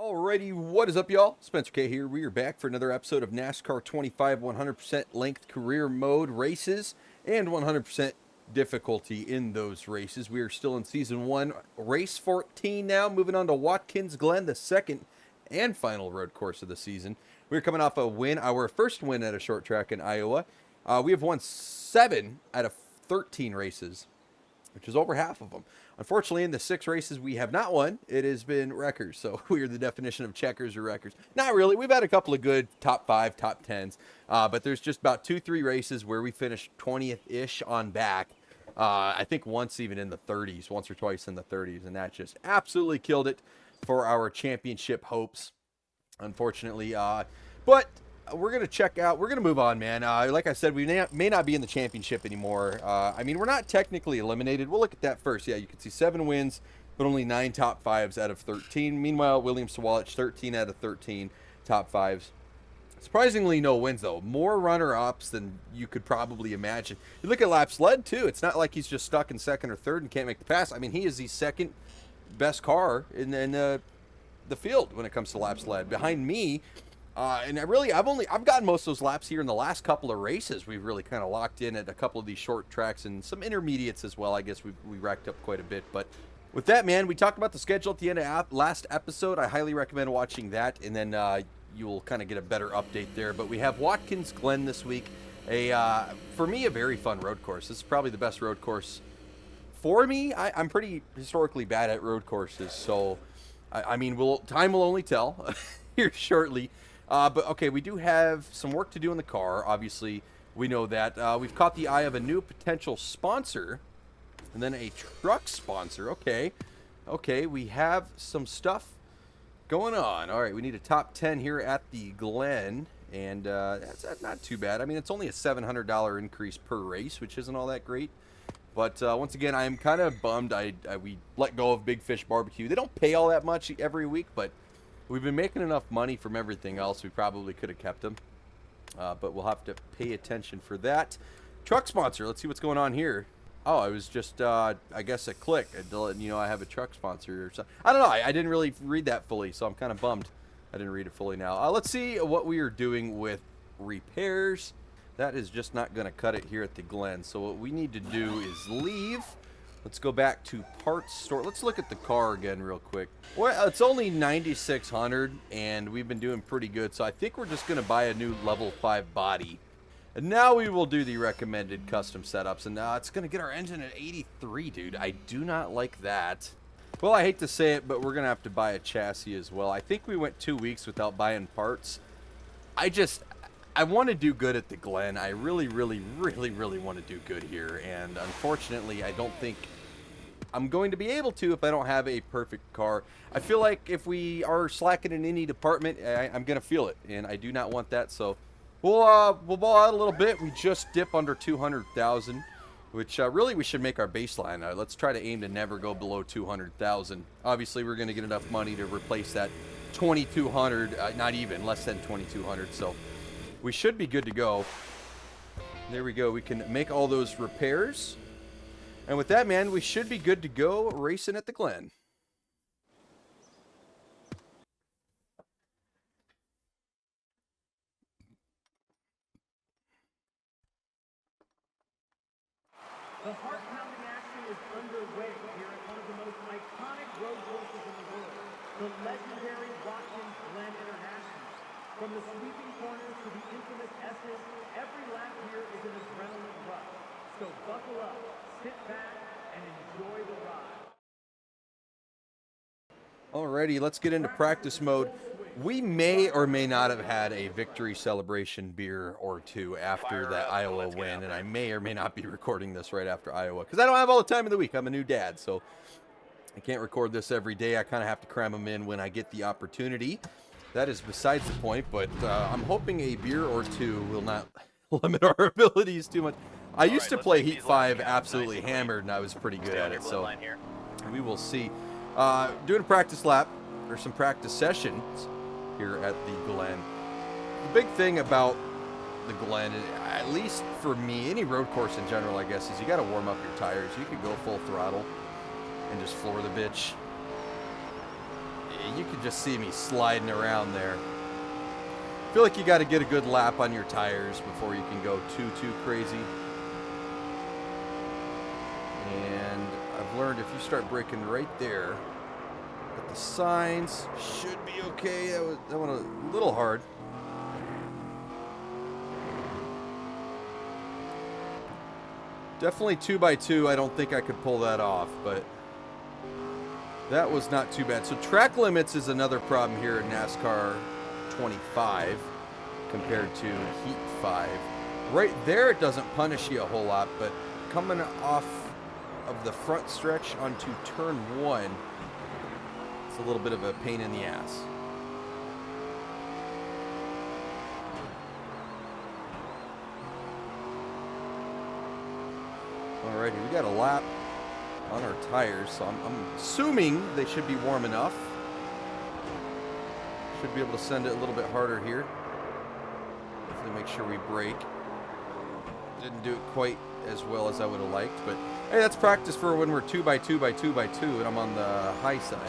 Alrighty, what is up, y'all? Spencer K here. We are back for another episode of NASCAR 25 100% length career mode races and 100% difficulty in those races. We are still in season 1, race 14 now, moving on to Watkins Glen, the second and final road course of the season. We're coming off a win, our first win at a short track in Iowa. We have won 7 out of 13 races, which is over half of them. Unfortunately, in the 6 races we have not won, it has been wreckers. So we are the definition of checkers or wreckers. Not really. We've had a couple of good top 5, top 10s. But there's just about 2-3 races where we finished 20th-ish on back. I think once even in the 30s, once or twice in the 30s. And that just absolutely killed it for our championship hopes, unfortunately. But we're going to check out, we're going to move on, man. Like I said, we may not be in the championship anymore. I mean, we're not technically eliminated. We'll look at that first. Yeah, you can see 7 wins, but only 9 top 5s out of 13. Meanwhile, William Sawalich, 13 out of 13 top 5s. Surprisingly, no wins, though. More runner-ups than you could probably imagine. You look at laps led, too. It's not like he's just stuck in second or third and can't make the pass. I mean, he is the second best car in the field when it comes to laps led. Behind me, and I've gotten most of those laps here in the last couple of races. We've really kind of locked in at a couple of these short tracks and some intermediates as well. I guess we racked up quite a bit. But with that, man, we talked about the schedule at the end of last episode. I highly recommend watching that, and then you'll kind of get a better update there. But we have Watkins Glen this week. For me, a very fun road course. This is probably the best road course for me. I'm pretty historically bad at road courses, so I mean, time will only tell here shortly. But okay, we do have some work to do in the car. Obviously, we know that. We've caught the eye of a new potential sponsor, and then a truck sponsor. Okay, we have some stuff going on. All right, we need a top 10 here at the Glen, and that's not too bad. I mean, it's only a $700 increase per race, which isn't all that great. But once again, I am kind of bummed we let go of Big Fish Barbecue. They don't pay all that much every week, but we've been making enough money from everything else. We probably could have kept them. But we'll have to pay attention for that. Truck sponsor. Let's see what's going on here. Oh, it was just, I guess, a click. You know, I have a truck sponsor or something. I don't know. I didn't really read that fully, so I'm kind of bummed I didn't read it fully now. Let's see what we are doing with repairs. That is just not going to cut it here at the Glen. So what we need to do is leave. Let's go back to parts store. Let's look at the car again real quick. Well, it's only $9,600, and we've been doing pretty good. So I think we're just going to buy a new level 5 body. And now we will do the recommended custom setups. And now it's going to get our engine at 83, dude. I do not like that. Well, I hate to say it, but we're going to have to buy a chassis as well. I think we went 2 weeks without buying parts. I want to do good at the Glen. I really want to do good here. And unfortunately, I don't think I'm going to be able to if I don't have a perfect car. I feel like if we are slacking in any department, I'm going to feel it. And I do not want that. So we'll ball out a little bit. We just dip under 200,000, which really we should make our baseline. Let's try to aim to never go below 200,000. Obviously, we're going to get enough money to replace that 2,200, not even, less than 2,200. So we should be good to go. There we go. We can make all those repairs. And with that, man, we should be good to go racing at the Glen. The heart-pounding action is underway here at one of the most iconic road courses in the world, the legendary Watkins Glen International. From the sweeping corners to the infamous S's, every lap here is an adrenaline rush. So buckle up, sit back, and enjoy the ride. Alrighty, let's get into practice mode. We may or may not have had a victory celebration beer or two after that Iowa win, and I may or may not be recording this right after Iowa because I don't have all the time in the week. I'm a new dad, so I can't record this every day. I kind of have to cram them in when I get the opportunity. That is besides the point, but I'm hoping a beer or two will not limit our abilities too much. I used to play Heat 5 absolutely hammered, and I was pretty good at it, so we will see. Doing a practice lap, or some practice sessions here at the Glen. The big thing about the Glen, at least for me, any road course in general, I guess, is you got to warm up your tires. You could go full throttle and just floor the bitch. You can just see me sliding around there. I feel like you got to get a good lap on your tires before you can go too crazy. And I've learned if you start braking right there, that the signs should be okay. That one a little hard. Definitely 2x2. I don't think I could pull that off, but that was not too bad. So track limits is another problem here in NASCAR 25 compared to Heat 5. Right there it doesn't punish you a whole lot, but coming off of the front stretch onto turn 1, it's a little bit of a pain in the ass. Alrighty, we got a lap on our tires, so I'm assuming they should be warm enough. Should be able to send it a little bit harder here. Definitely make sure we brake. Didn't do it quite as well as I would have liked, but hey, that's practice for when we're 2x2 and I'm on the high side.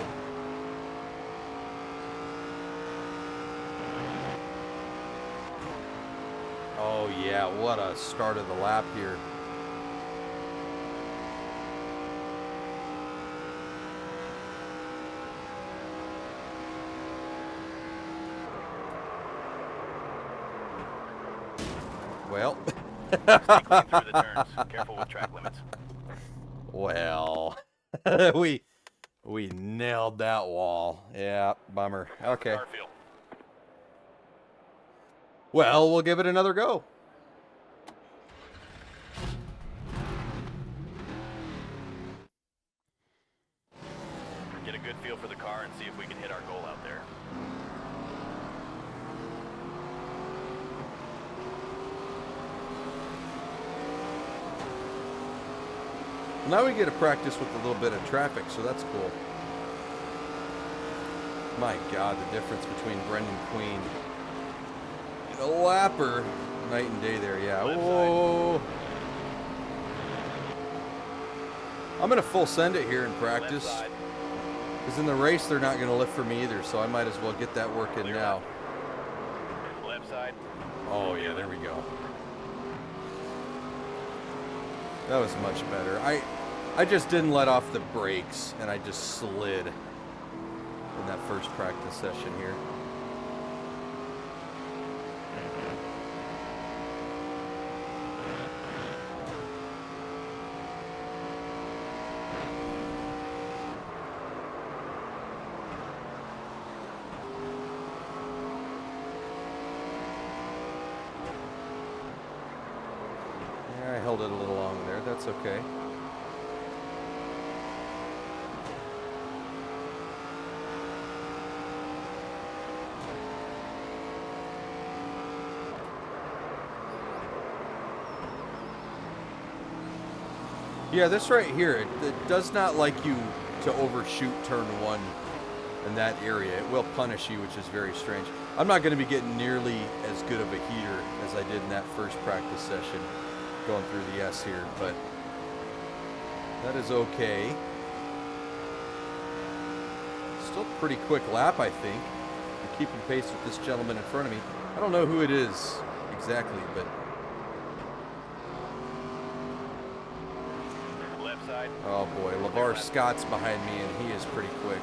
Oh yeah, what a start of the lap here. Well, Stay clean through the turns. Careful with track limits. well, we nailed that wall. Yeah, bummer. Okay. Well, we'll give it another go. Get a good feel for the car and see if we can hit our goal out there. Now we get to practice with a little bit of traffic, so that's cool. My God, the difference between Brendan Queen and a lapper, night and day there. Yeah. Whoa. I'm gonna full send it here in practice, because in the race they're not gonna lift for me either, so I might as well get that work in now. Left side. Oh yeah, there we go. That was much better. I just didn't let off the brakes, and I just slid in that first practice session here. Yeah, I held it a little long there. That's okay. Yeah, this right here, it does not like you to overshoot turn 1 in that area. It will punish you, which is very strange. I'm not going to be getting nearly as good of a heater as I did in that first practice session going through the S here, but that is okay. Still a pretty quick lap, I think. I'm keeping pace with this gentleman in front of me. I don't know who it is exactly, but oh boy, LeVar Scott's behind me, and he is pretty quick.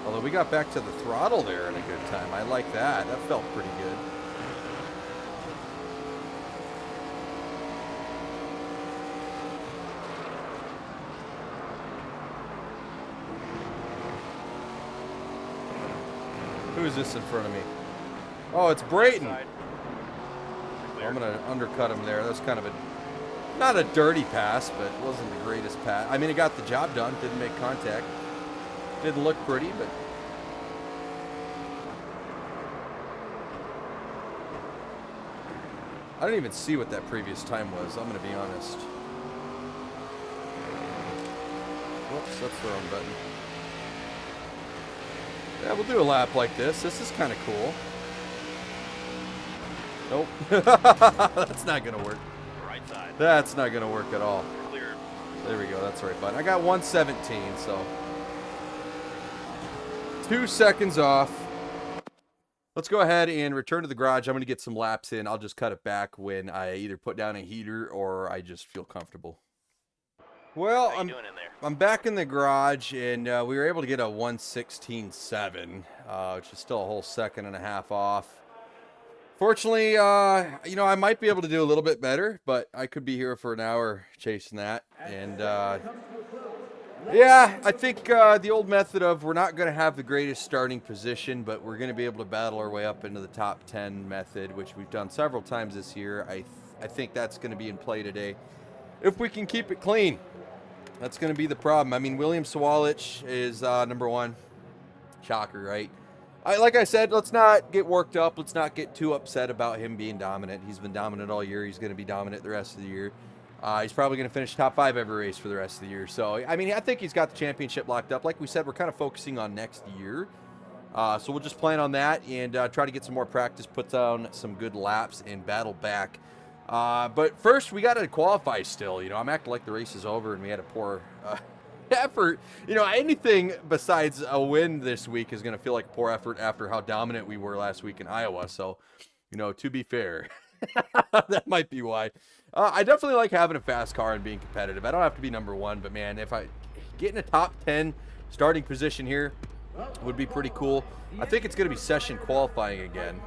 Although we got back to the throttle there in a good time. I like that. That felt pretty good. Who is this in front of me? Oh, it's Brayton. I'm going to undercut him there. That's kind of not a dirty pass, but it wasn't the greatest pass. I mean, it got the job done. Didn't make contact. Didn't look pretty, but I didn't even see what that previous time was. I'm going to be honest. Whoops, that's the wrong button. Yeah, we'll do a lap like this. This is kind of cool. Nope. That's not going to work. Right side. That's not going to work at all. Clear. There we go. That's the right button. I got 117, so 2 seconds off. Let's go ahead and return to the garage. I'm going to get some laps in. I'll just cut it back when I either put down a heater or I just feel comfortable. Well, How you doing in there? I'm back in the garage, and we were able to get a 1:16.7, which is still a whole second and a half off. Fortunately, you know, I might be able to do a little bit better, but I could be here for an hour chasing that. And, yeah, I think the old method of we're not going to have the greatest starting position, but we're going to be able to battle our way up into the top 10 method, which we've done several times this year. I think that's going to be in play today. If we can keep it clean, that's going to be the problem. I mean, William Sawalich is number one. Shocker, right? Like I said, let's not get worked up. Let's not get too upset about him being dominant. He's been dominant all year. He's going to be dominant the rest of the year. He's probably going to finish top 5 every race for the rest of the year. So, I mean, I think he's got the championship locked up. Like we said, we're kind of focusing on next year. So we'll just plan on that and try to get some more practice, put down some good laps, and battle back. But first, we got to qualify still. You know, I'm acting like the race is over and we had a poor effort. You know, anything besides a win this week is going to feel like a poor effort after how dominant we were last week in Iowa. So, you know, to be fair, that might be why. I definitely like having a fast car and being competitive. I don't have to be number one, but man, if I get in a top 10 starting position here, would be pretty cool. I think it's going to be session qualifying again.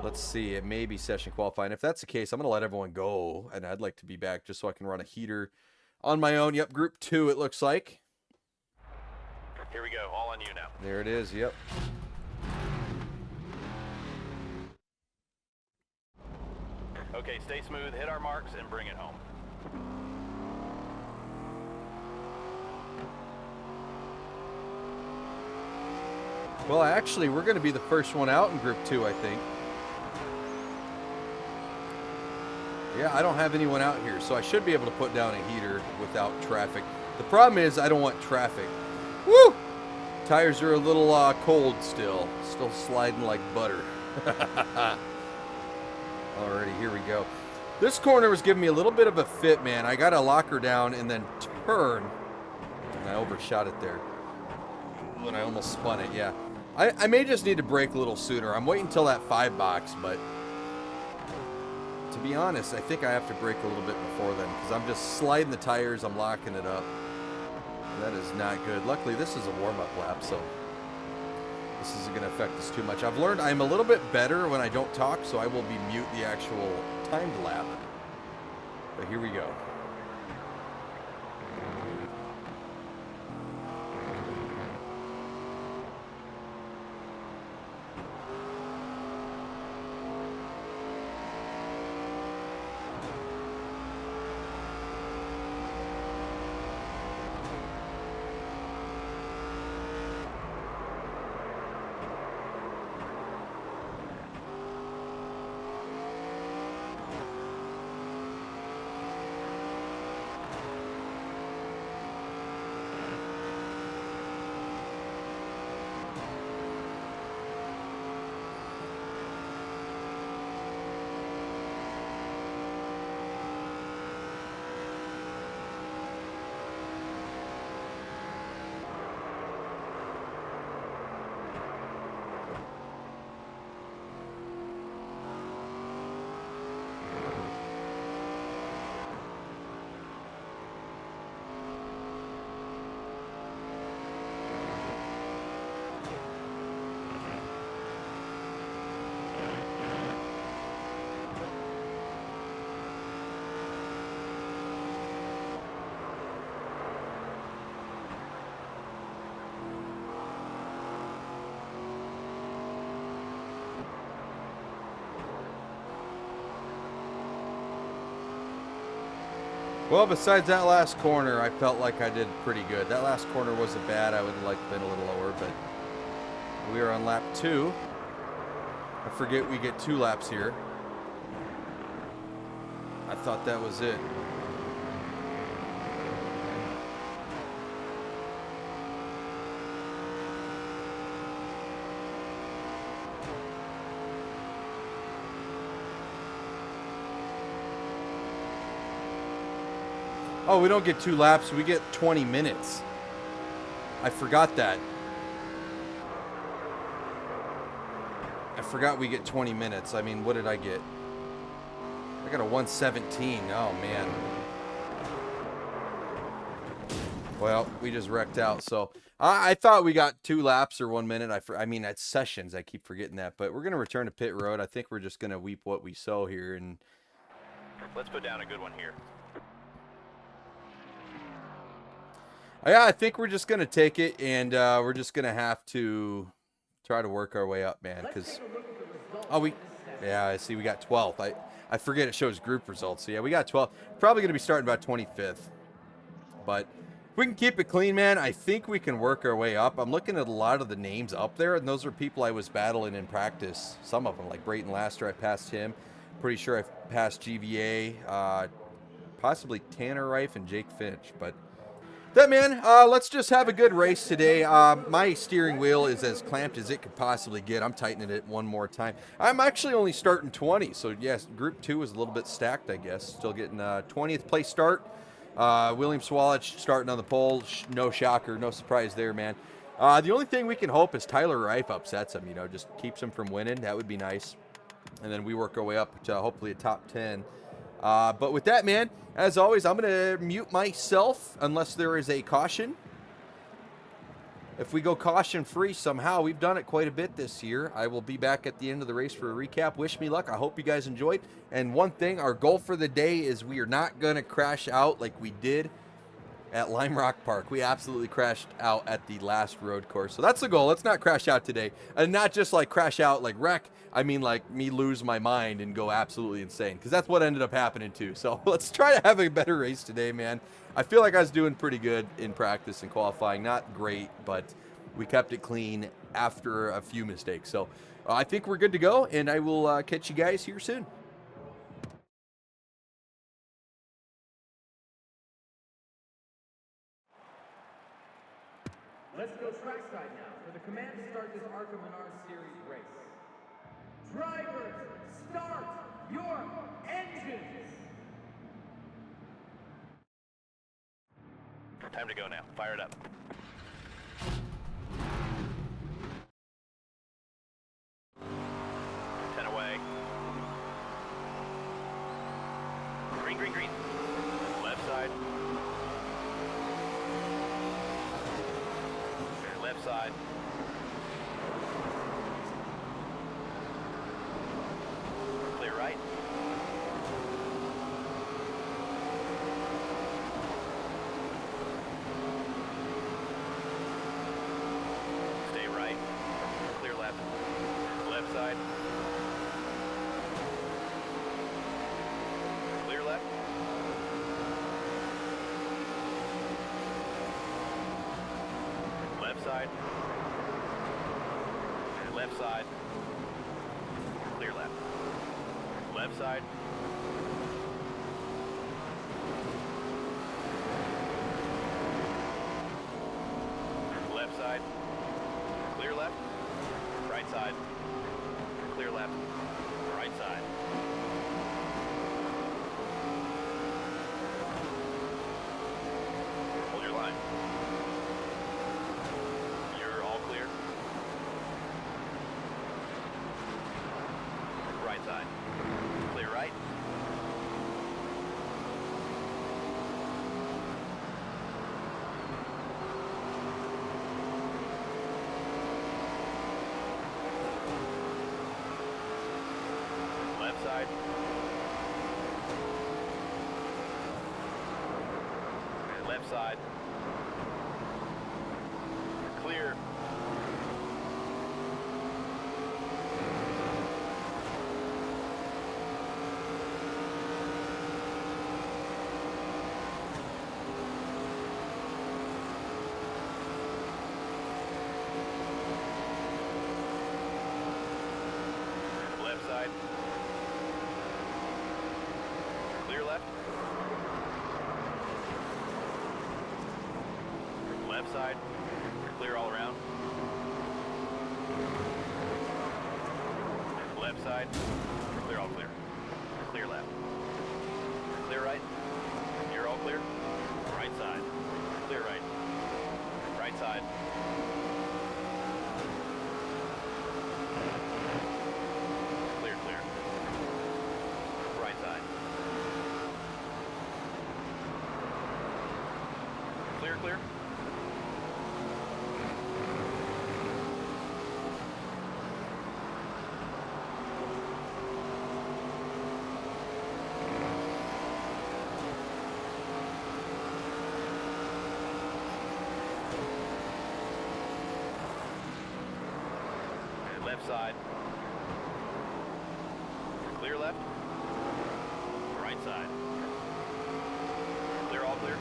Let's see, it may be session qualifying. If that's the case, I'm going to let everyone go, and I'd like to be back just so I can run a heater on my own. Yep, group 2 it looks like. Here we go, all on you now. There it is, yep. Okay, stay smooth, hit our marks, and bring it home. Well, actually, we're going to be the first one out in group 2, I think. Yeah, I don't have anyone out here, so I should be able to put down a heater without traffic. The problem is I don't want traffic. Woo! Tires are a little cold still. Still sliding like butter. Alrighty, here we go. This corner was giving me a little bit of a fit, man. I got to lock her down and then turn. And I overshot it there. And I almost spun it, yeah. I may just need to brake a little sooner. I'm waiting until that 5 box, but to be honest, I think I have to brake a little bit before then because I'm just sliding the tires, I'm locking it up. And that is not good. Luckily, this is a warm-up lap, so this isn't going to affect us too much. I've learned I'm a little bit better when I don't talk, so I will be mute the actual timed lap. But here we go. Well, besides that last corner, I felt like I did pretty good. That last corner wasn't bad. I would have liked to have been a little lower, but we are on lap 2. I forget we get 2 laps here. I thought that was it. Oh, we don't get 2 laps. We get 20 minutes. I forgot that. I forgot we get 20 minutes. I mean, what did I get? I got a 117. Oh, man. Well, we just wrecked out. So I thought we got 2 laps or 1 minute. I mean, that's sessions. I keep forgetting that. But we're going to return to pit road. I think we're just going to weep what we sow here. And Let's put down a good one here. yeah, I think we're just going to take it. And we're just going to have to try to work our way up, man. Because, yeah, I see we got 12th. I forget it shows group results. So, yeah, we got 12th. Probably going to be starting about 25th. But if we can keep it clean, man, I think we can work our way up. I'm looking at a lot of the names up there, and those are people I was battling in practice. Some of them, like Brayton Laster, I passed him. Pretty sure I passed GVA, possibly Tanner Reif and Jake Finch. But that, man, let's just have a good race today. My steering wheel is as clamped as it could possibly get. I'm tightening it one more time. I'm actually only starting 20, so yes, Group 2 is a little bit stacked, I guess. Still getting 20th place start. William Swalach starting on the pole. No shocker, no surprise there, man. The only thing we can hope is Tyler Reif upsets him, just keeps him from winning. That would be nice. And then we work our way up to hopefully a top 10. But with that, man, as always, I'm going to mute myself unless there is a caution. If we go caution-free somehow, we've done it quite a bit this year. I will be back at the end of the race for a recap. Wish me luck. I hope you guys enjoyed. And one thing, our goal for the day is we are not going to crash out like we did at Lime Rock Park. We absolutely crashed out at the last road course. So that's the goal. Let's not crash out today. And not just like crash out like wreck. I mean like me lose my mind and go absolutely insane. Because that's what ended up happening too. So let's try to have a better race today, man. I feel like I was doing pretty good in practice and qualifying. Not great, but we kept it clean after a few mistakes. So I think we're good to go, and I will catch you guys here soon. Let's go trackside now for the command to start this Arca Series race. Drivers, start your engines! Time to go now. Fire it up. Away. Green, green, green. Left side. Left side. Clear right. Stay right. Clear left. Left side. Side. Left side. Clear left. Left side. Left side. Clear left. Right side. Clear left. Right side. Hold your line. Side. Clear right. Left side. Left side. Clear. Side. Clear left. Left side. Clear all around. Left side. Clear all clear. Clear left. Clear right. You're all clear. Clear, clear. Left side. Clear left. Right side. Clear, all clear.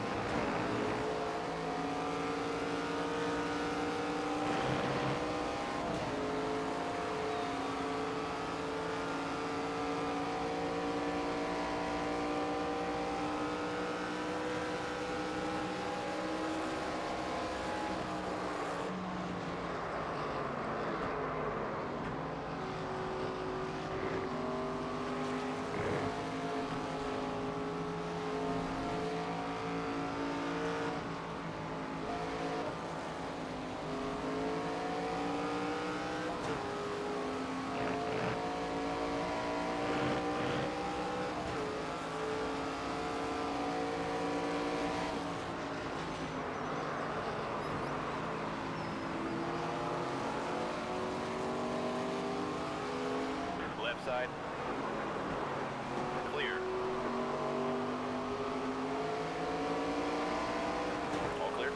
Left side. Clear. All clear.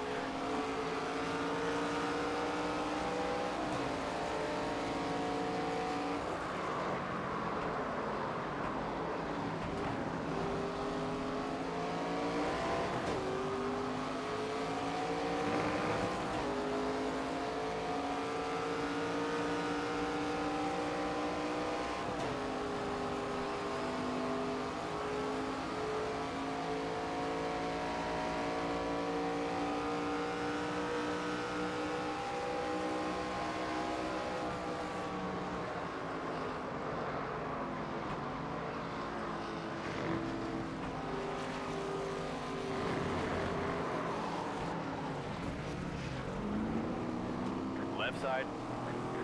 Left side.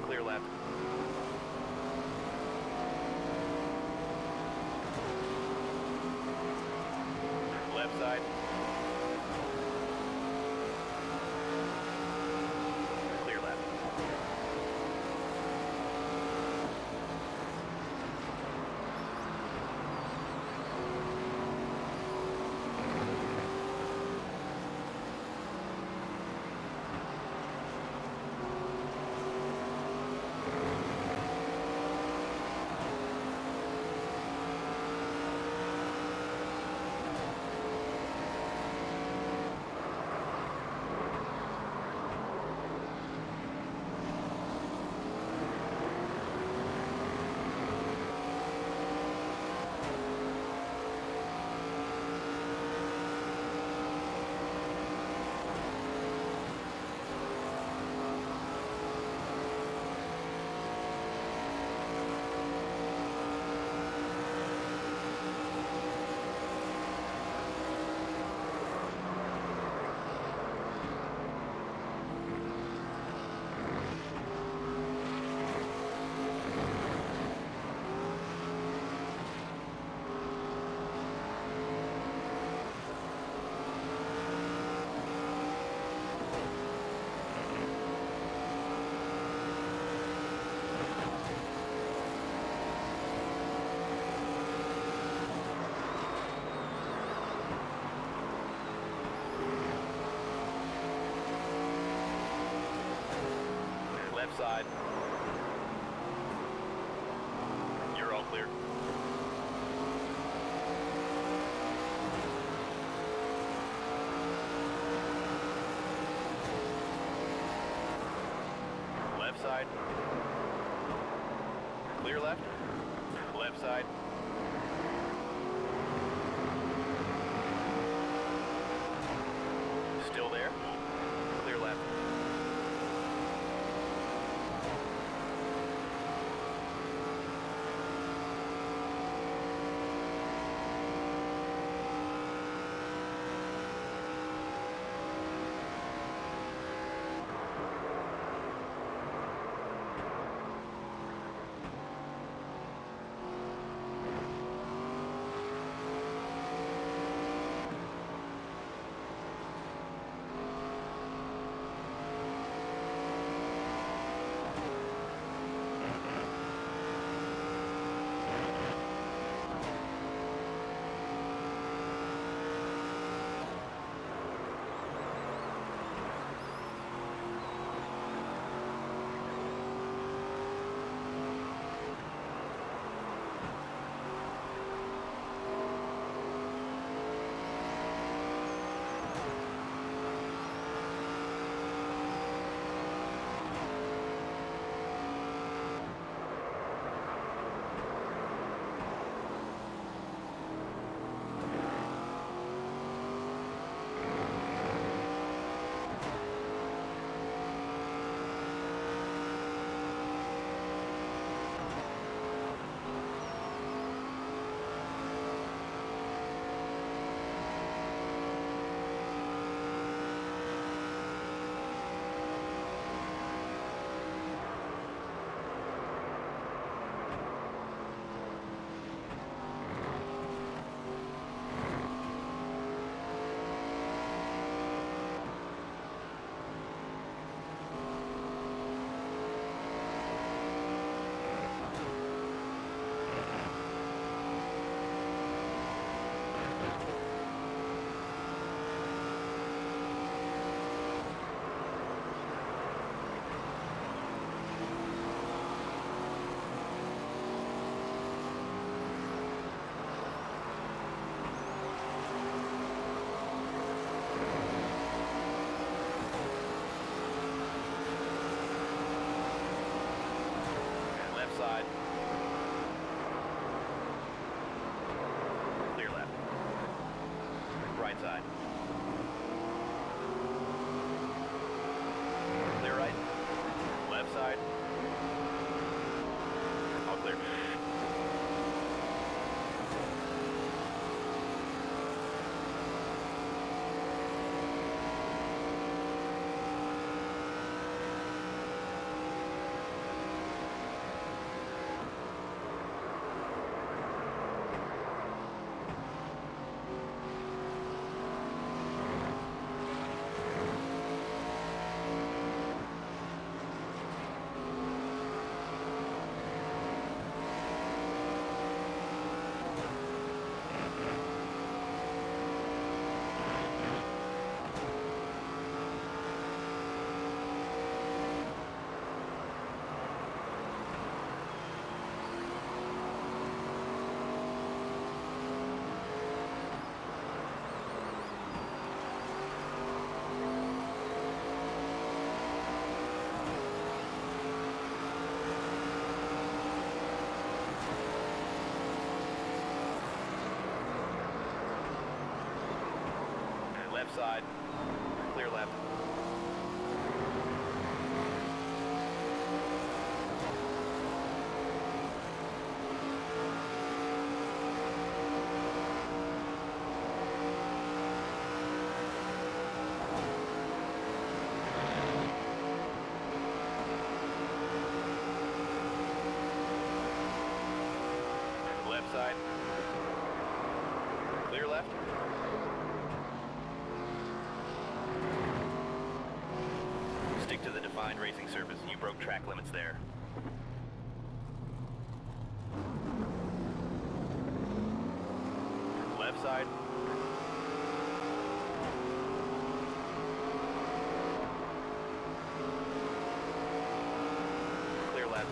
Clear left. Left side. Clear left. Left side. You're all clear. Left side. Clear left. Left side. Still there. Clear left. right side. Clear right. Left side. All clear. Left side. Clear left. Left side. Clear left. Stick to the defined racing surface. You broke track limits there. Left side. Clear left.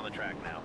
on the track now.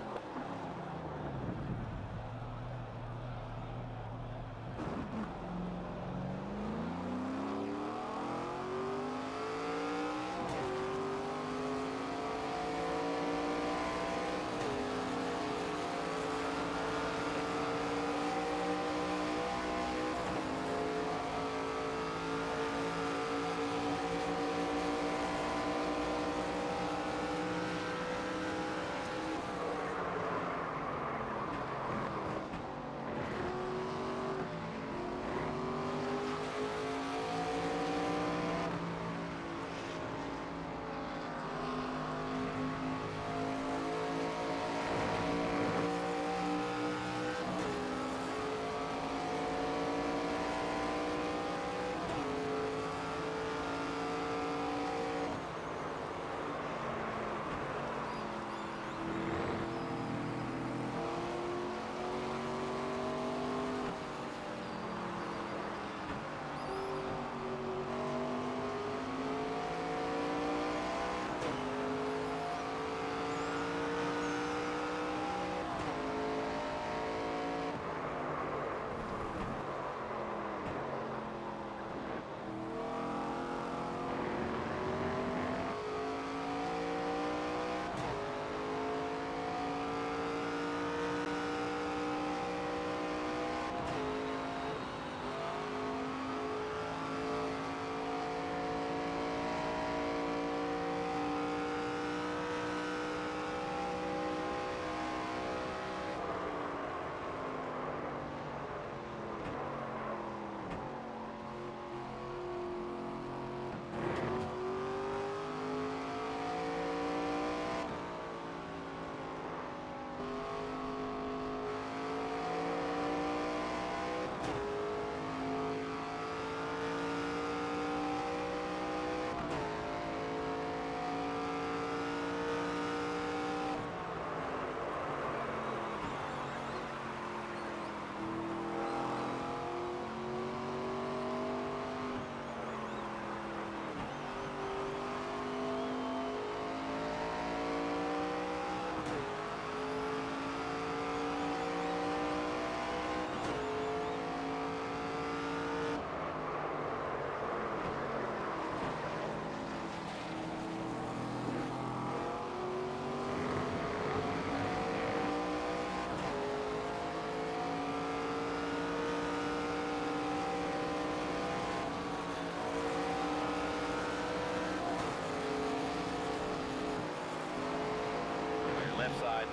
Left side.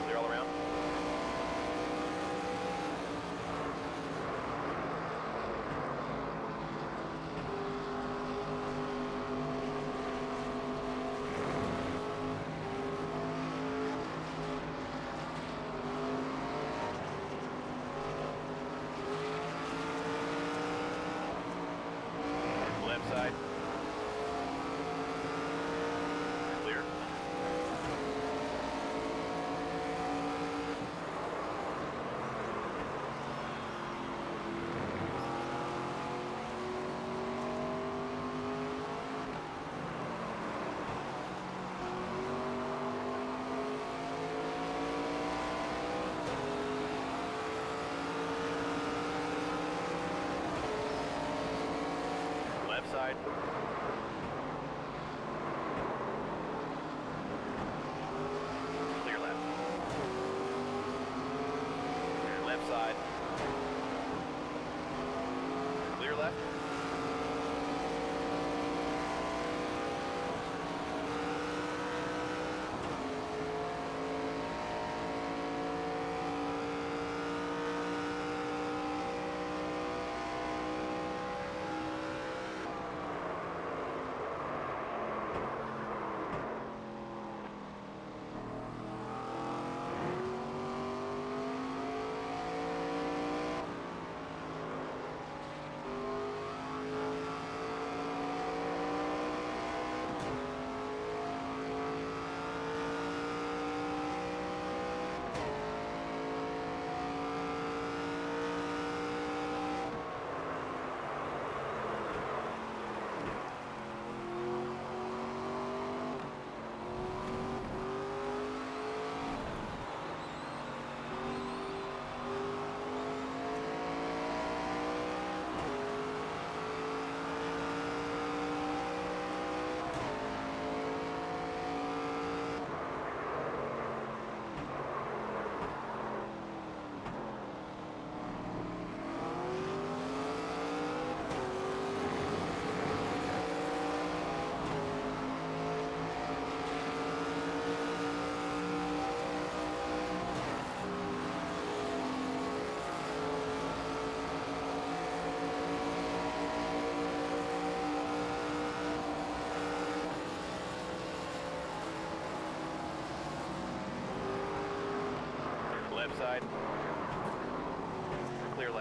Clear all around. Left side. Clear. Left side. Clear left. Left side. Clear left.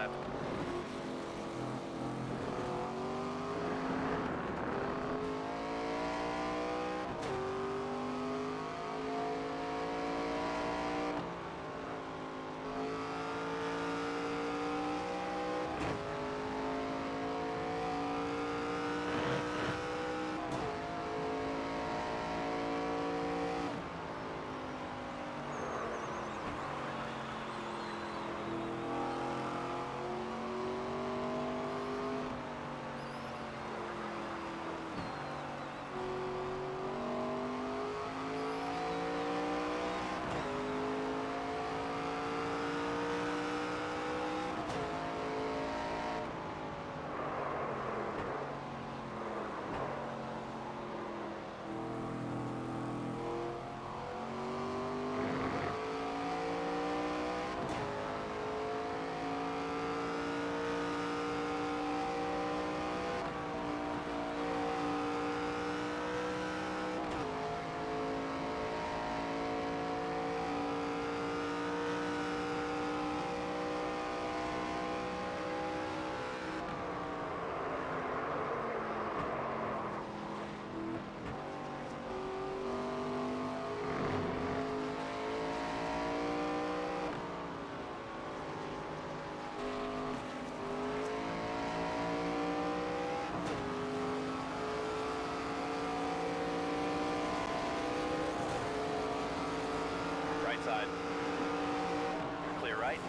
left. Right side. Clear right.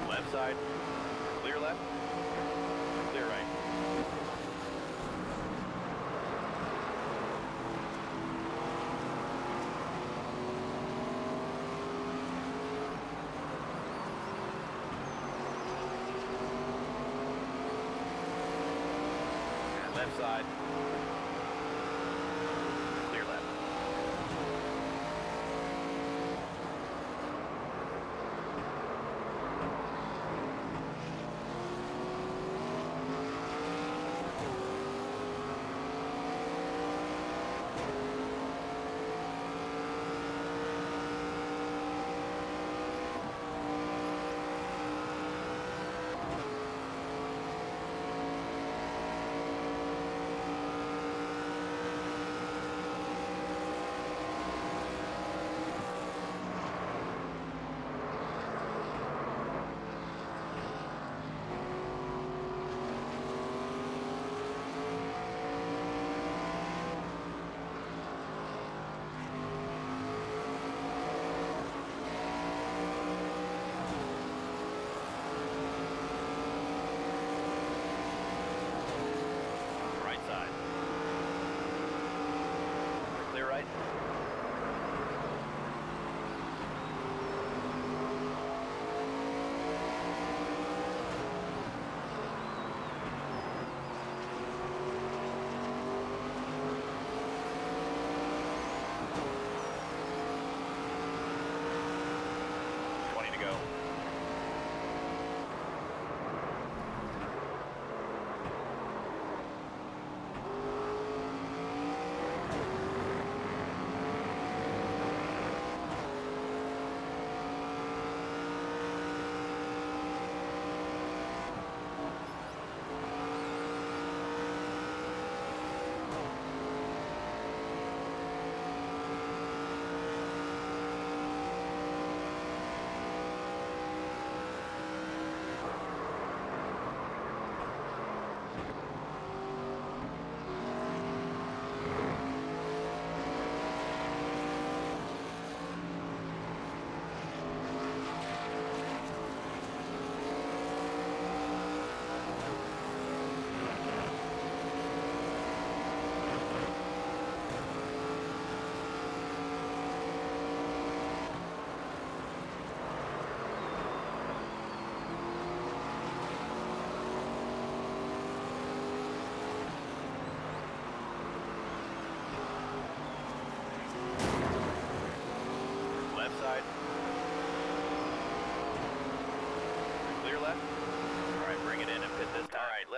Left side. Clear left. Clear right. And left side. Clear left. Right side. Clear right. To go.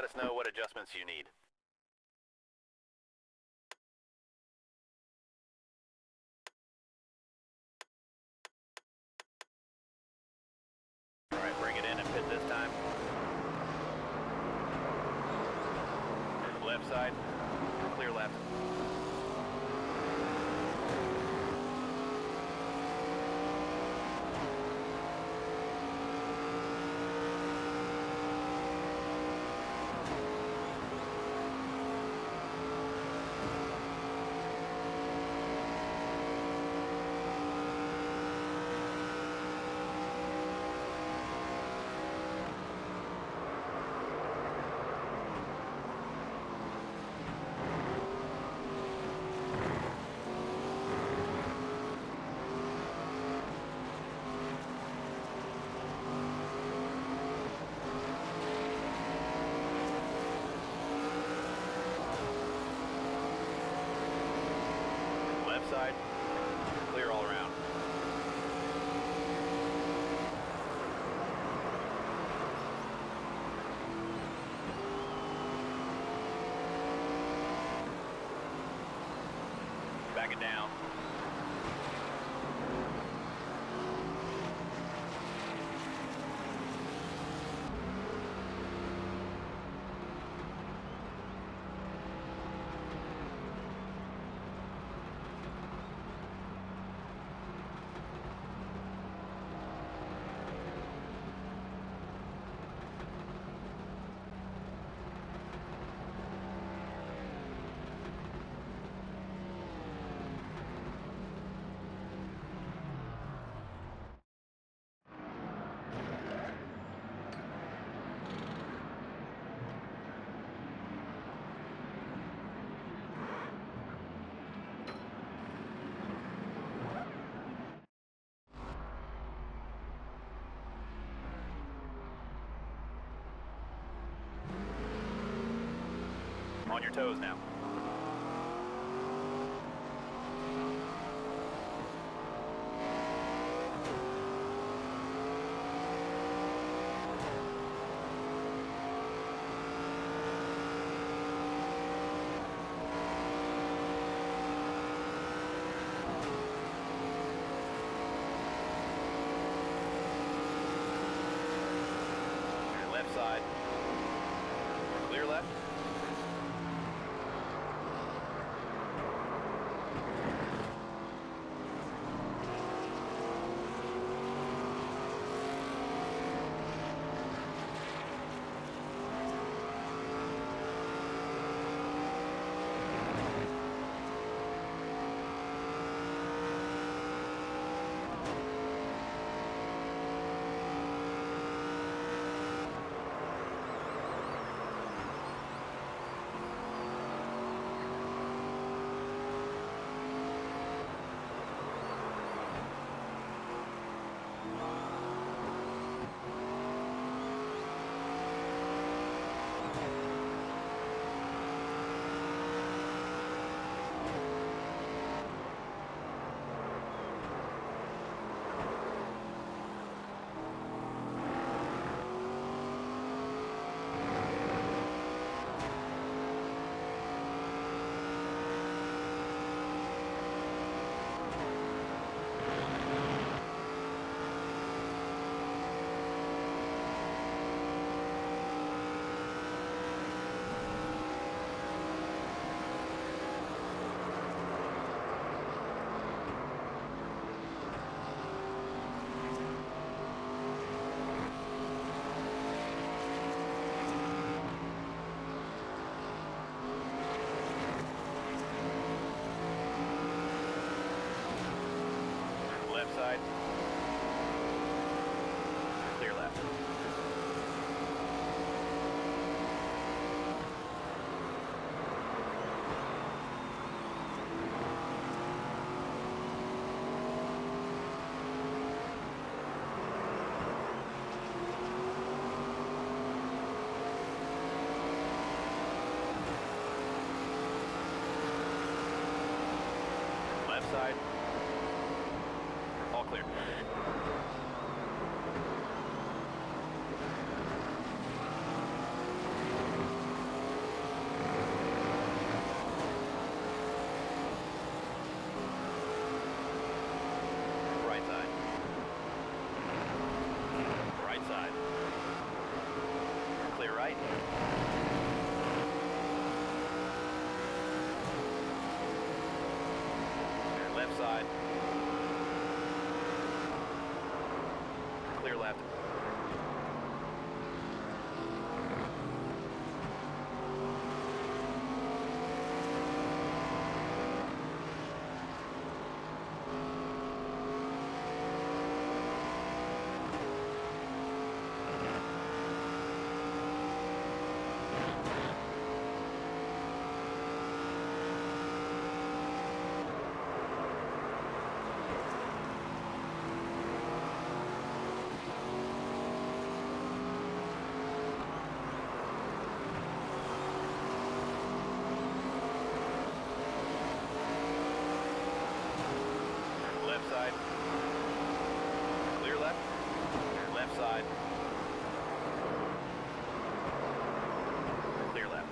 us know what adjustments you need. All right, bring it in and pit this time. Left side, clear left. Left side, clear all around. Back it down. On your toes now. Left side. Clear left. left side. Clear left. Left side. Clear left. Left side. Clear left.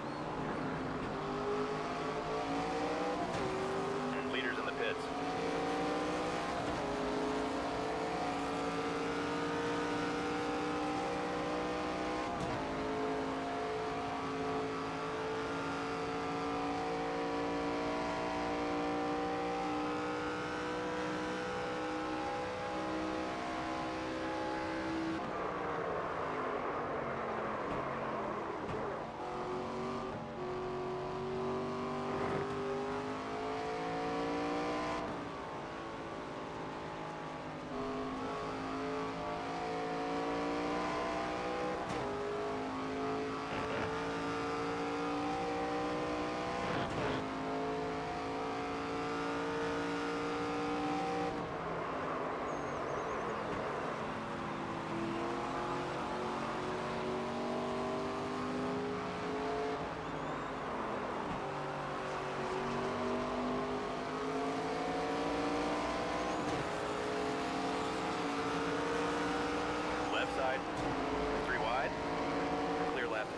Leaders in the pits. Left side. 3 wide. Clear left.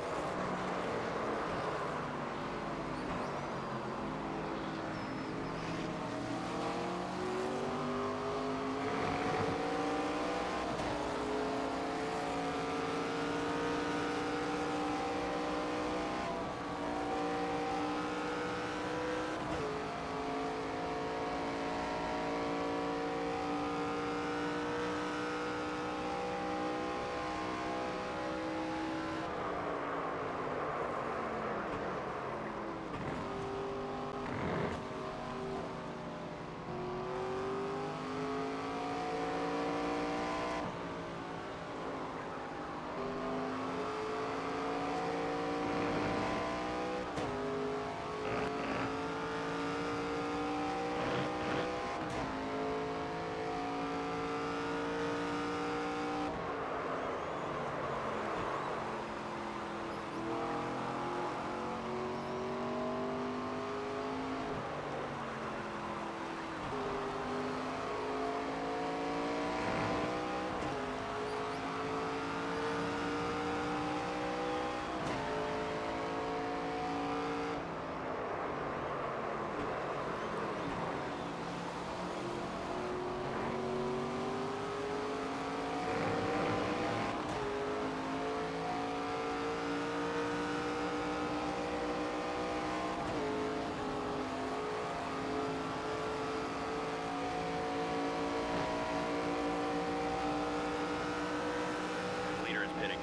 Leader is pitting.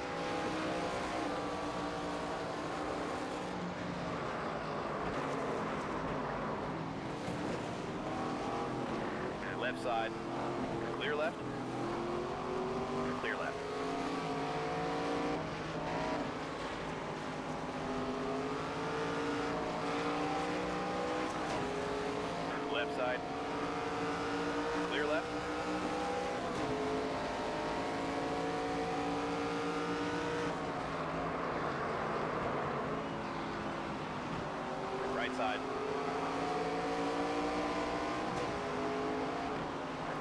Left side. Clear left. Clear left. Left side. Clear left. Right side.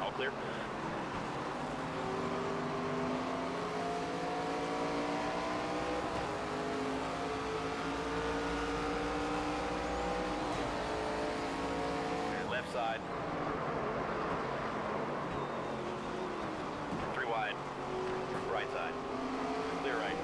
All clear. Left side. 3 wide. Right side. Clear right.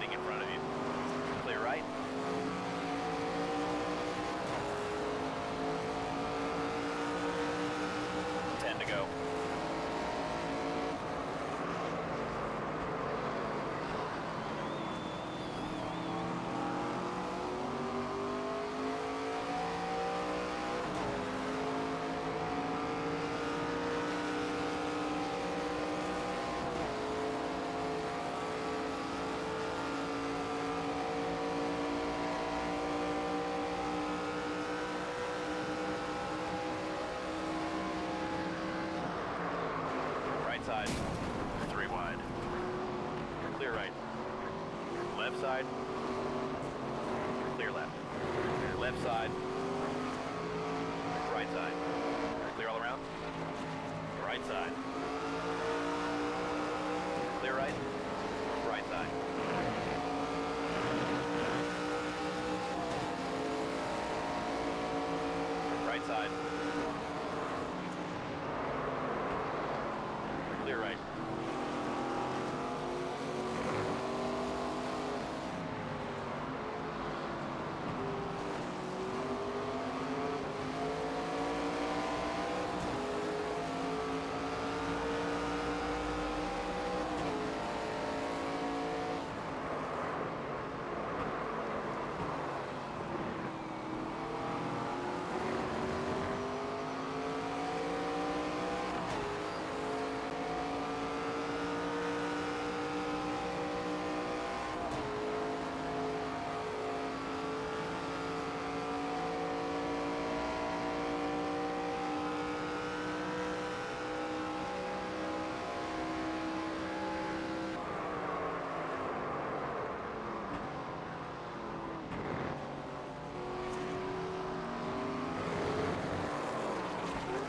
heading in front of you. Clear right. Ten to go. Right side, 3 wide. Clear right. Left side, clear left. Left side, right side. Clear all around. Right side. Clear right. Right side. Right side. Clear right.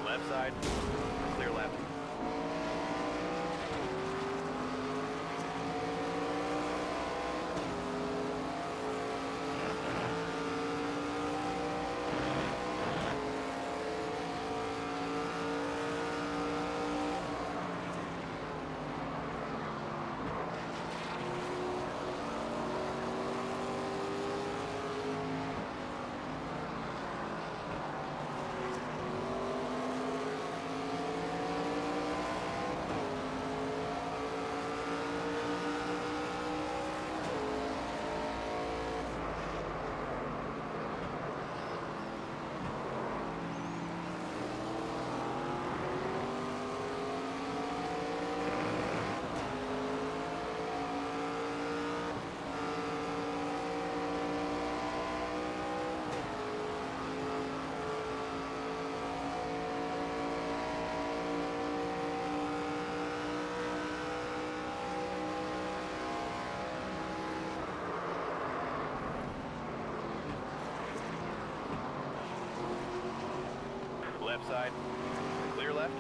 Left side, clear left. Left side, clear left.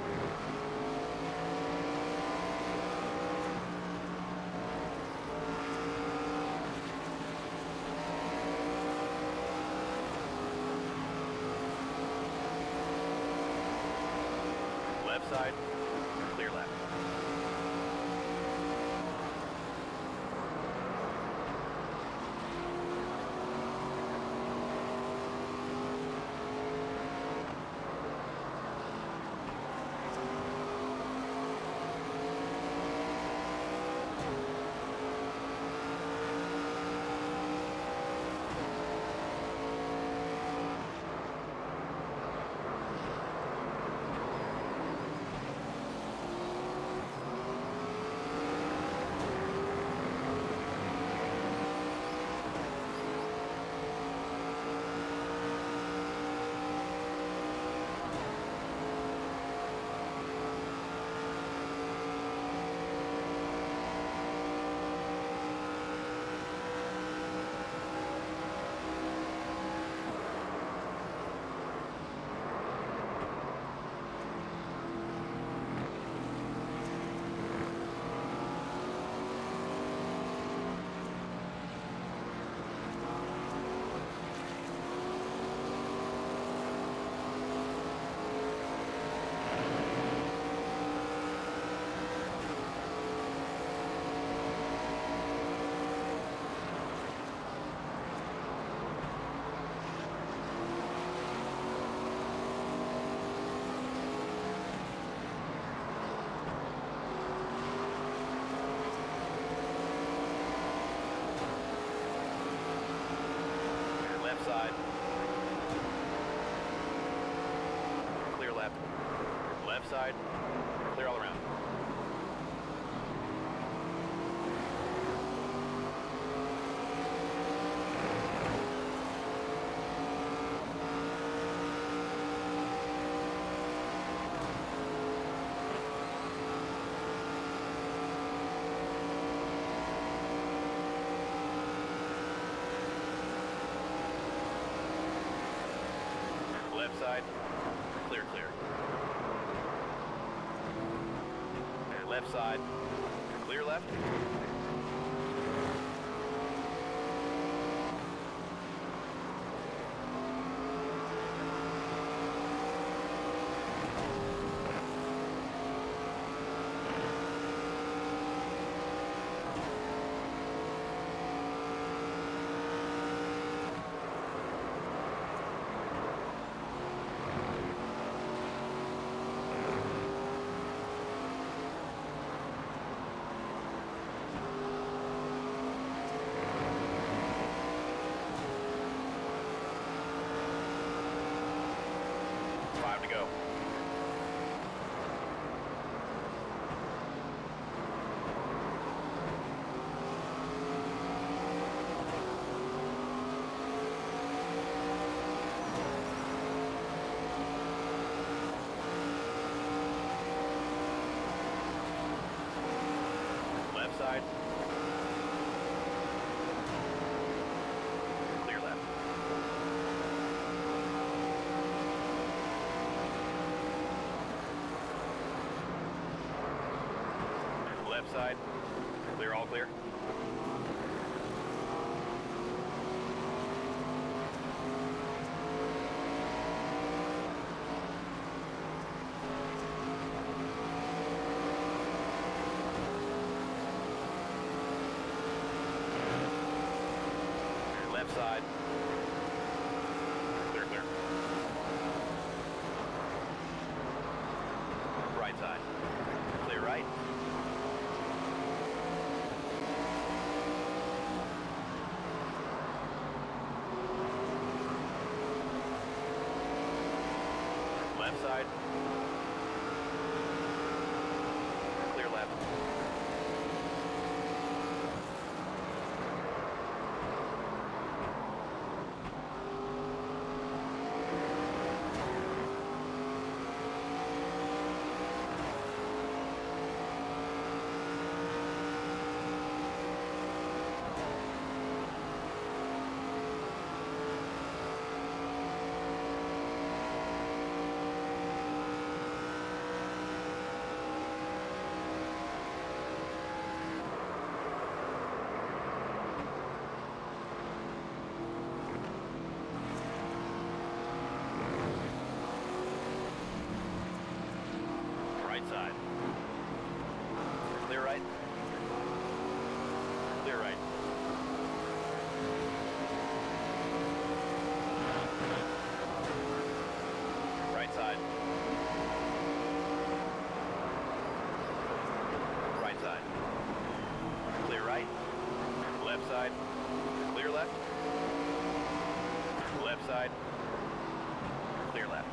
Left side, clear left. side. Clear left. Left side. Clear all around. Left side. Clear, clear. And left side. Clear left. Five to go. Left side. Clear left. Left side. Clear, all clear. Left side. Clear, clear. Right side. Clear right. Left side. Clear left. Right side. Clear right. Clear right. Right side. Right side. Clear right. Left side. Clear left. Left side. Clear left.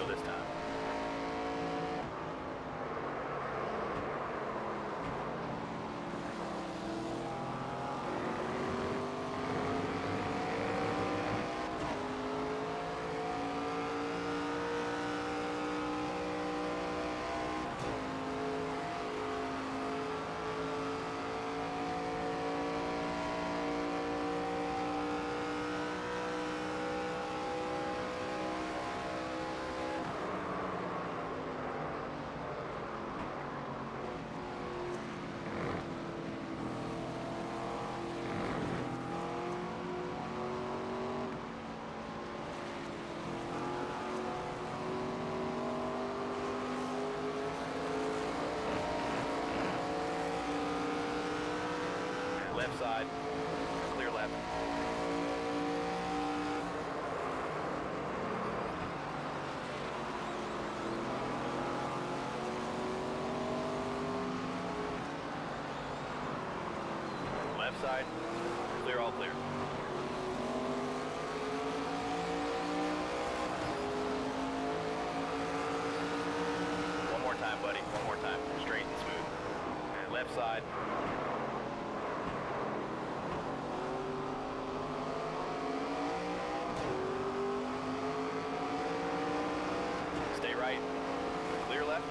go this time. Left side, clear left. Left side, clear, all clear. One more time, buddy, one more time, straight and smooth. Left side. Stay right. Clear left.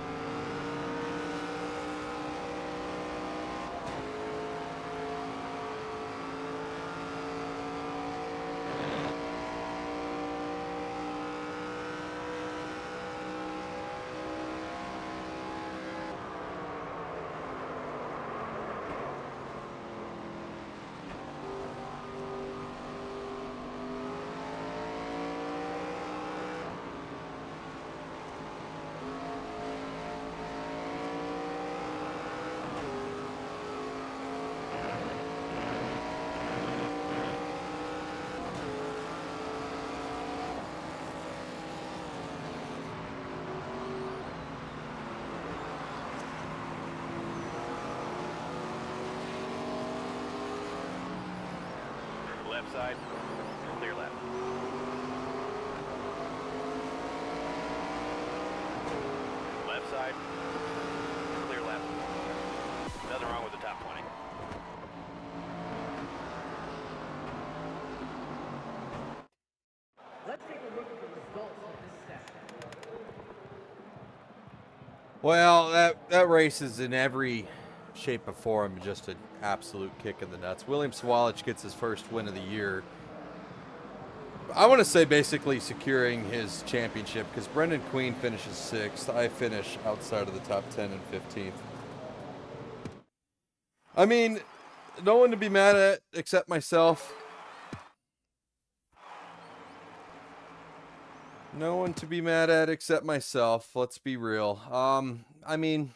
Left side, clear left. Left side, clear left. Nothing wrong with the top 20. Let's take a look at the results of this session. Well, that race is in every shape or form just an absolute kick in the nuts. William Sawalich gets his first win of the year. I want to say basically securing his championship because Brendan Queen finishes 6th. I finish outside of the top 10 and 15th. I mean, no one to be mad at except myself. No one to be mad at except myself. Let's be real. I mean,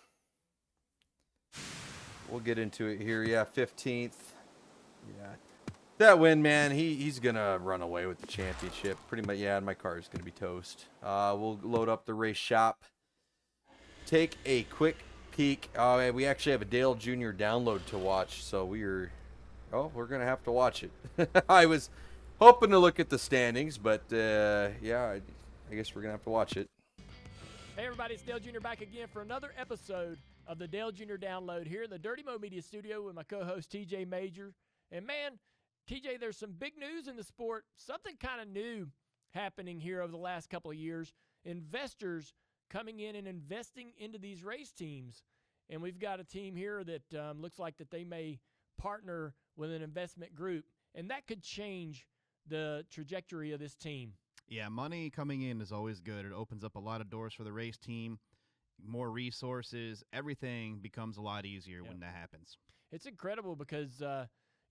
we'll get into it here. Yeah, 15th. Yeah. That win, man, he's going to run away with the championship. Pretty much, yeah, my car is going to be toast. We'll load up the race shop. Take a quick peek. We actually have a Dale Jr. download to watch, so we're going to have to watch it. I was hoping to look at the standings, but, yeah, I guess we're going to have to watch it. Hey everybody, it's Dale Jr. back again for another episode of the Dale Jr. Download here in the Dirty Mo Media Studio with my co-host TJ Major. And man, TJ, there's some big news in the sport, something kind of new happening here over the last couple of years. Investors coming in and investing into these race teams. And we've got a team here that looks like that they may partner with an investment group, and that could change the trajectory of this team. Yeah, money coming in is always good. It opens up a lot of doors for the race team, more resources. Everything becomes a lot easier when that happens. It's incredible because,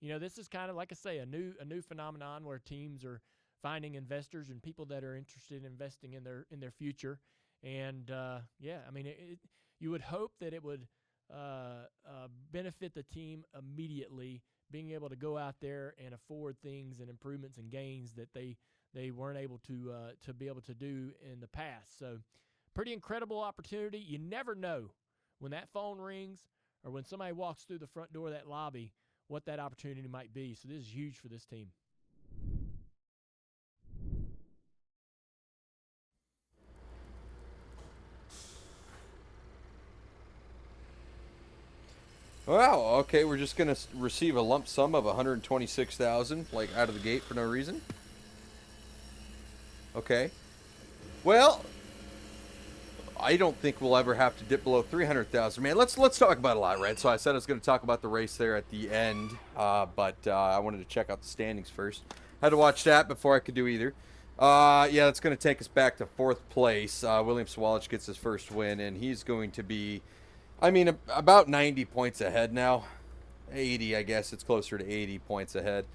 this is kind of, like I say, a new phenomenon where teams are finding investors and people that are interested in investing in their future. And, you would hope that it would benefit the team immediately, being able to go out there and afford things and improvements and gains that they weren't able to be able to do in the past. So pretty incredible opportunity. You never know when that phone rings or when somebody walks through the front door of that lobby what that opportunity might be. So this is huge for this team. Wow, okay, we're just going to receive a lump sum of 126,000, like, out of the gate for no reason. Okay. Well, I don't think we'll ever have to dip below 300,000. Man, let's talk about a lot, right? So I said I was going to talk about the race there at the end, but I wanted to check out the standings first. Had to watch that before I could do either. Yeah, that's going to take us back to 4th place. William Swalich gets his first win, and he's going to be, I mean, about 90 points ahead now. 80, I guess. It's closer to 80 points ahead.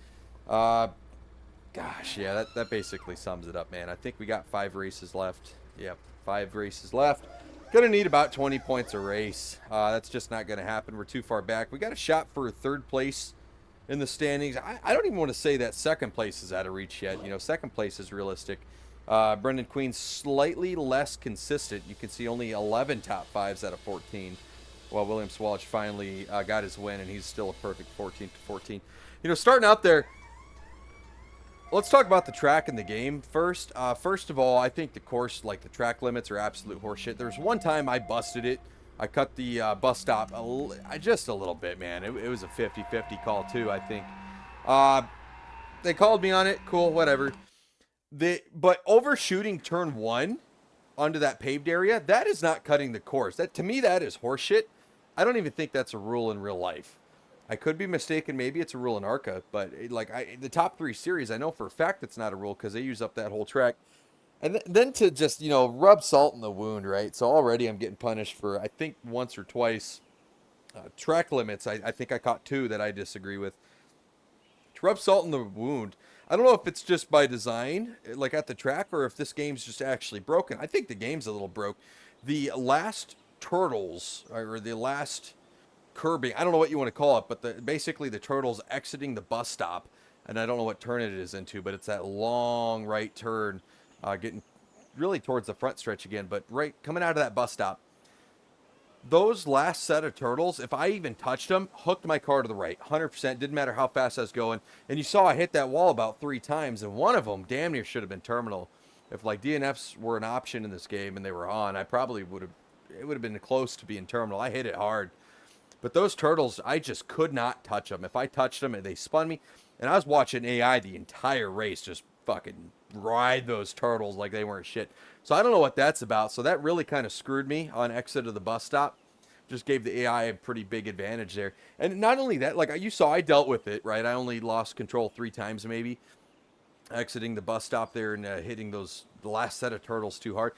Gosh, yeah, that basically sums it up, man. I think we got 5 races left. Yep, 5 races left. Gonna need about 20 points a race. That's just not gonna happen. We're too far back. We got a shot for 3rd place in the standings. I don't even want to say that 2nd place is out of reach yet. You know, 2nd place is realistic. Brendan Queen's slightly less consistent. You can see only 11 top 5s out of 14. While William Swalich finally got his win, and he's still a perfect 14 to 14. You know, starting out there, let's talk about the track and the game first. First of all, I think the course, like the track limits, are absolute horseshit. There's one time I busted it. I cut the bus stop just a little bit, man. It was a 50-50 call, too, I think. They called me on it. Cool, whatever. But overshooting turn 1 onto that paved area, that is not cutting the course. To me, that is horseshit. I don't even think that's a rule in real life. I could be mistaken. Maybe it's a rule in Arca, but the top 3 series, I know for a fact it's not a rule because they use up that whole track. And then to just, you know, rub salt in the wound, right? So already I'm getting punished for, I think, once or twice track limits. I think I caught 2 that I disagree with. To rub salt in the wound, I don't know if it's just by design, like at the track, or if this game's just actually broken. I think the game's a little broke. The last turtles, or the last curbing, I don't know what you want to call it, but basically the turtles exiting the bus stop, and I don't know what turn it is into, but it's that long right turn, getting really towards the front stretch again, but right coming out of that bus stop. Those last set of turtles, if I even touched them, hooked my car to the right, 100%. Didn't matter how fast I was going. And you saw I hit that wall about 3 times, and one of them damn near should have been terminal. If like DNFs were an option in this game and they were on, I probably would have. It would have been close to being terminal. I hit it hard. But those turtles, I just could not touch them. If I touched them, they spun me. And I was watching AI the entire race just fucking ride those turtles like they weren't shit. So I don't know what that's about. So that really kind of screwed me on exit of the bus stop. Just gave the AI a pretty big advantage there. And not only that, like you saw, I dealt with it, right? I only lost control 3 times maybe. Exiting the bus stop there and hitting the last set of turtles too hard.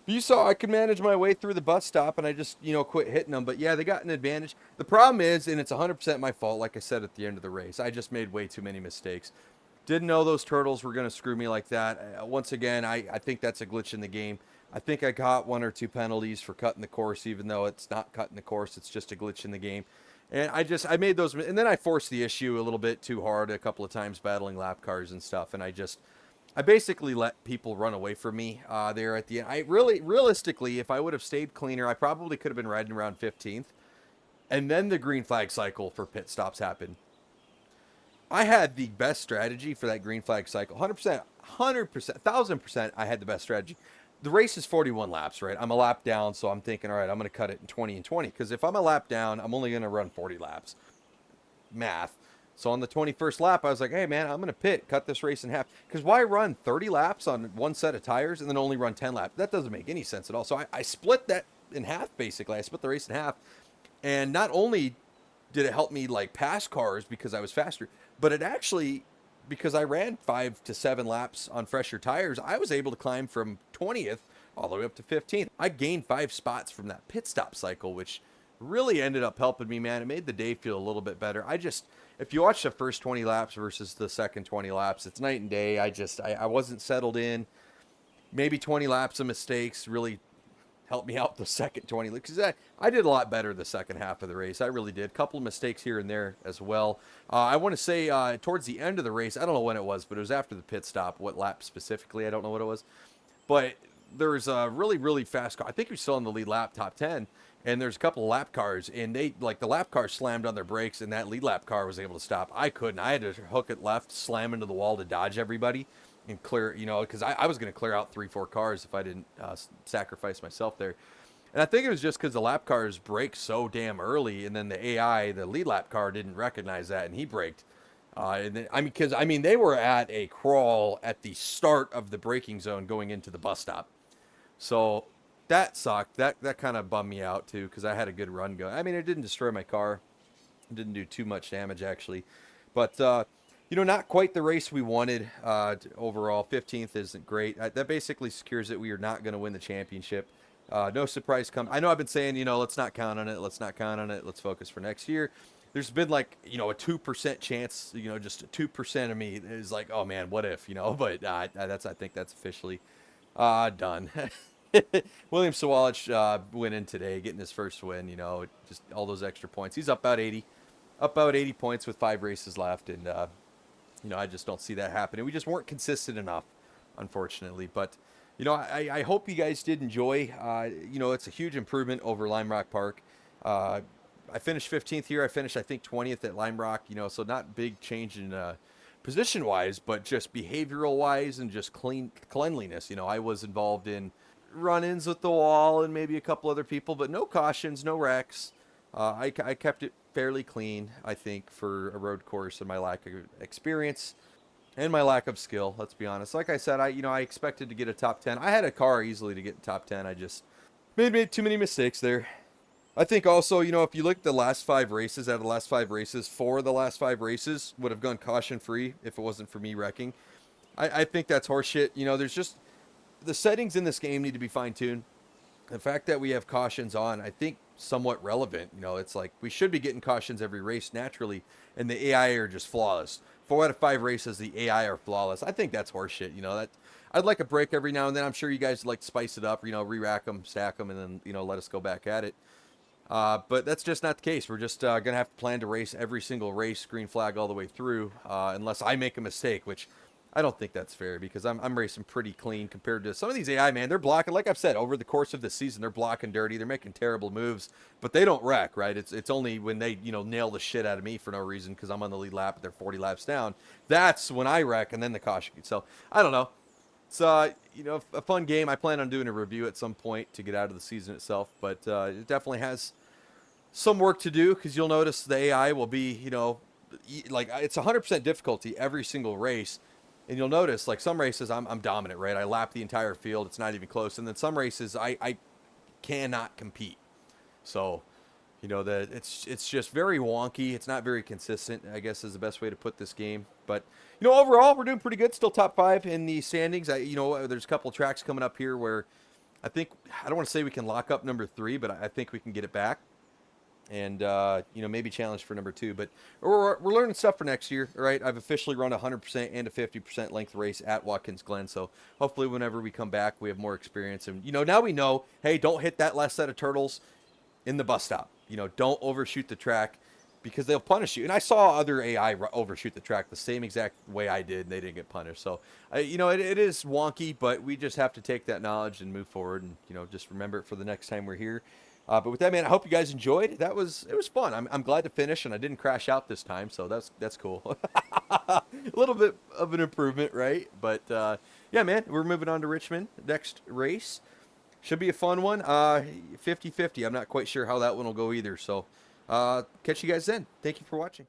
You saw I could manage my way through the bus stop, and I just, you know, quit hitting them. But yeah, they got an advantage. The problem is, and it's 100% my fault, like I said at the end of the race, I just made way too many mistakes. Didn't know those turtles were going to screw me like that. Once again, I think that's a glitch in the game. I think I got 1 or 2 penalties for cutting the course, even though it's not cutting the course. It's just a glitch in the game. And I made those, and then I forced the issue a little bit too hard a couple of times battling lap cars and stuff, and I basically let people run away from me there at the end. Realistically, if I would have stayed cleaner, I probably could have been riding around 15th. And then the green flag cycle for pit stops happened. I had the best strategy for that green flag cycle. 100%, 1,000%, I had the best strategy. The race is 41 laps, right? I'm a lap down, so I'm thinking, all right, I'm going to cut it in 20 and 20. Because if I'm a lap down, I'm only going to run 40 laps. Math. So on the 21st lap, I was like, hey, man, I'm going to pit, cut this race in half. Because why run 30 laps on 1 set of tires and then only run 10 laps? That doesn't make any sense at all. So I split that in half, basically. I split the race in half. And not only did it help me, like, pass cars because I was faster, but it actually, because I ran 5 to 7 laps on fresher tires, I was able to climb from 20th all the way up to 15th. I gained 5 spots from that pit stop cycle, which really ended up helping me, man. It made the day feel a little bit better. If you watch the first 20 laps versus the second 20 laps, it's night and day. I wasn't settled in. Maybe 20 laps of mistakes really helped me out the second 20, because I did a lot better the second half of the race. I really did. A couple of mistakes here and there as well. I want to say towards the end of the race, I don't know when it was, but it was after the pit stop. What lap specifically, I don't know what it was. But there was a really, really fast car. I think he was still in the lead lap, top 10. And there's a couple of lap cars, and the lap car slammed on their brakes, and that lead lap car was able to stop. I couldn't. I had to hook it left, slam into the wall to dodge everybody and clear, because I was going to clear out 3-4 cars if I didn't sacrifice myself there. And I think it was just because the lap cars brake so damn early, and then the AI, the lead lap car, didn't recognize that, and he braked. And then, because they were at a crawl at the start of the braking zone going into the bus stop, so that sucked. That kind of bummed me out too, because I had a good run going. I mean, it didn't destroy my car, it didn't do too much damage actually, but not quite the race we wanted. Overall, 15th isn't great. That basically secures that we are not going to win the championship. No surprise come. I know I've been saying, let's not count on it. Let's not count on it. Let's focus for next year. There's been like, a 2% chance, just 2% of me is like, oh man, what if, but I think that's officially done. William Sawalich went in today, getting his first win, just all those extra points. He's up about 80 points with 5 races left. And, I just don't see that happening. We just weren't consistent enough, unfortunately. But, I hope you guys did enjoy. It's a huge improvement over Lime Rock Park. I finished 15th here. I finished, I think, 20th at Lime Rock, so not big change in position-wise, but just behavioral-wise and just cleanliness. I was involved in run-ins with the wall and maybe a couple other people, but no cautions, no wrecks. I kept it fairly clean, I think, for a road course and my lack of experience and my lack of skill, let's be honest. Like I said, I expected to get a top 10. I had a car easily to get top 10. I just made too many mistakes there. I think also, if you look at the last 5 races, 4 of the last 5 races would have gone caution-free if it wasn't for me wrecking. I think that's horseshit. There's just, the settings in this game need to be fine-tuned. The fact that we have cautions on, I think, somewhat relevant. It's like we should be getting cautions every race naturally, and the AI are just flawless. 4 out of 5 races, the AI are flawless. I think that's horseshit. That I'd like a break every now and then. I'm sure you guys like to spice it up, re-rack them, stack them, and then, let us go back at it. But that's just not the case. We're just going to have to plan to race every single race, green flag all the way through, unless I make a mistake, which I don't think that's fair, because I'm racing pretty clean compared to some of these AI, man. They're blocking, like I've said, over the course of the season, they're blocking dirty. They're making terrible moves, but they don't wreck, right? It's only when they, nail the shit out of me for no reason because I'm on the lead lap and they're 40 laps down. That's when I wreck, and then the caution. So, I don't know. It's, a fun game. I plan on doing a review at some point to get out of the season itself, but it definitely has some work to do, because you'll notice the AI will be, like it's 100% difficulty every single race. And you'll notice, like, some races I'm dominant, right? I lap the entire field. It's not even close. And then some races I cannot compete. So, it's just very wonky. It's not very consistent, I guess, is the best way to put this game. But, overall, we're doing pretty good. Still top 5 in the standings. There's a couple tracks coming up here where I don't want to say we can lock up number 3, but I think we can get it back. And, maybe challenge for number 2. But we're learning stuff for next year, right? I've officially run a 100% and a 50% length race at Watkins Glen. So hopefully whenever we come back, we have more experience. And, now we know, hey, don't hit that last set of turtles in the bus stop. Don't overshoot the track, because they'll punish you. And I saw other AI overshoot the track the same exact way I did, and they didn't get punished. So, it is wonky, but we just have to take that knowledge and move forward and, just remember it for the next time we're here. But with that, man, I hope you guys enjoyed. It was fun. I'm glad to finish, and I didn't crash out this time, so that's cool. A little bit of an improvement, right? But yeah, man, we're moving on to Richmond. Next race should be a fun one. 50-50. I'm not quite sure how that one will go either. So catch you guys then. Thank you for watching.